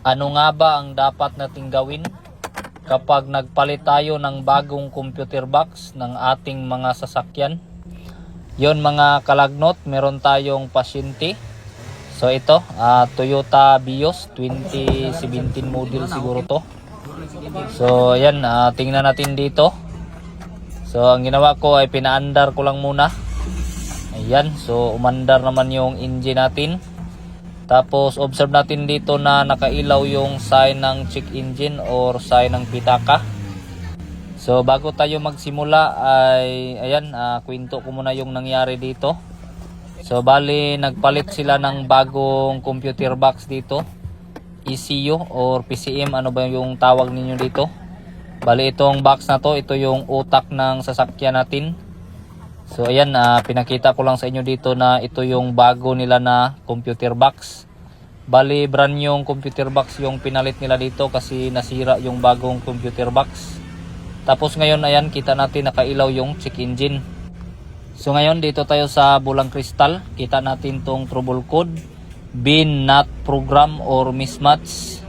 Ano nga ba ang dapat nating gawin kapag nagpalit tayo ng bagong computer box ng ating mga sasakyan? Yon mga kalagnot, meron tayong pasyente. So ito, Toyota Vios 2017 model siguro to. So ayan, tingnan natin dito. So ang ginawa ko ay pinaandar ko lang muna. Ayan, so umandar naman yung engine natin. Tapos observe natin dito na nakailaw yung sign ng check engine or sign ng pitaka. So bago tayo magsimula ay ayan, kwento ko muna yung nangyari dito. So bali nagpalit sila ng bagong computer box dito, ECU or PCM, ano ba yung tawag ninyo dito. Bali itong box na to, ito yung utak ng sasakyan natin. So ayan, pinakita ko lang sa inyo dito na ito yung bago nila na computer box. Bali brand yung computer box yung pinalit nila dito kasi nasira yung bagong computer box. Tapos ngayon ayan, kita natin nakailaw yung check engine. So ngayon dito tayo sa Bulang Crystal, kita natin tong trouble code, bin not program or mismatch.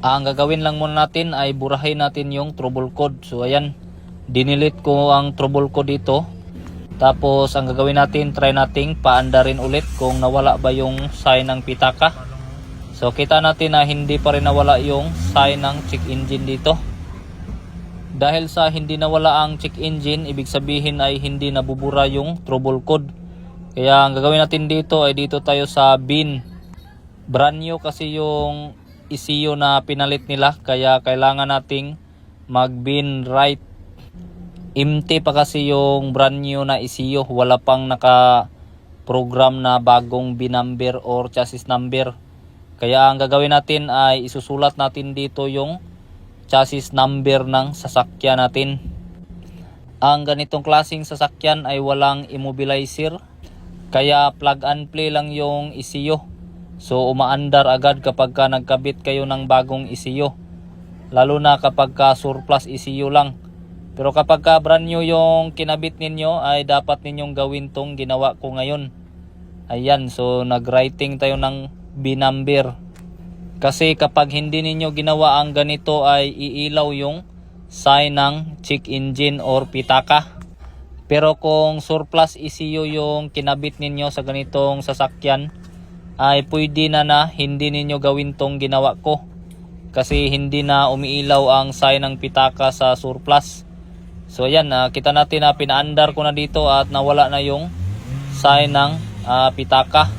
Ang gagawin lang muna natin ay burahin natin yung trouble code. So ayan, dinilit ko ang trouble code dito. Tapos ang gagawin natin, try nating paandarin ulit kung nawala ba yung sign ng pitaka. So kita natin na hindi pa rin nawala yung sign ng check engine dito. Dahil sa hindi nawala ang check engine, ibig sabihin ay hindi nabubura yung trouble code. Kaya ang gagawin natin dito ay dito tayo sa bin. Brand new kasi yung ECU na pinalit nila, kaya kailangan nating mag bin right. Empty pa kasi yung brand new na ECU, wala pang naka program na bagong bin number or chassis number. Kaya ang gagawin natin ay isusulat natin dito yung chassis number ng sasakyan natin. Ang ganitong klaseng sasakyan ay walang immobilizer, kaya plug and play lang yung ECU. So umaandar agad kapag ka nagkabit kayo ng bagong ECU, lalo na kapag ka surplus ECU lang. Pero kapag ka brand new yung kinabit ninyo ay dapat ninyong gawin tong ginawa ko ngayon. Ayan, so nag-writing tayo ng bin number. Kasi kapag hindi ninyo ginawa ang ganito ay iilaw yung sign ng check engine or pitaka. Pero kung surplus ECU yung kinabit ninyo sa ganitong sasakyan, ay pwede na hindi ninyo gawin tong ginawa ko. Kasi hindi na umiilaw ang sign ng pitaka sa surplus. So ayan, kita natin na pinaandar ko na dito at nawala na yung sign ng pitaka.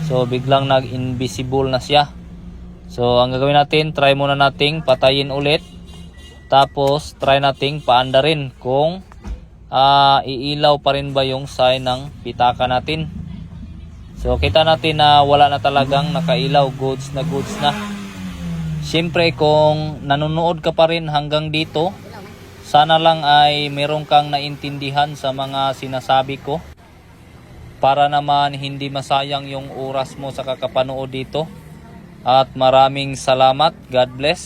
So biglang nag-invisible na siya. So ang gagawin natin, try muna nating patayin ulit. Tapos try nating paandarin kung iilaw pa rin ba yung sign ng pitaka natin. So kita natin na wala na talagang nakailaw, goods na. Siyempre kung nanonood ka pa rin hanggang dito, sana lang ay meron kang naintindihan sa mga sinasabi ko, para naman hindi masayang yung oras mo sa kakapanood dito. At maraming salamat. God bless.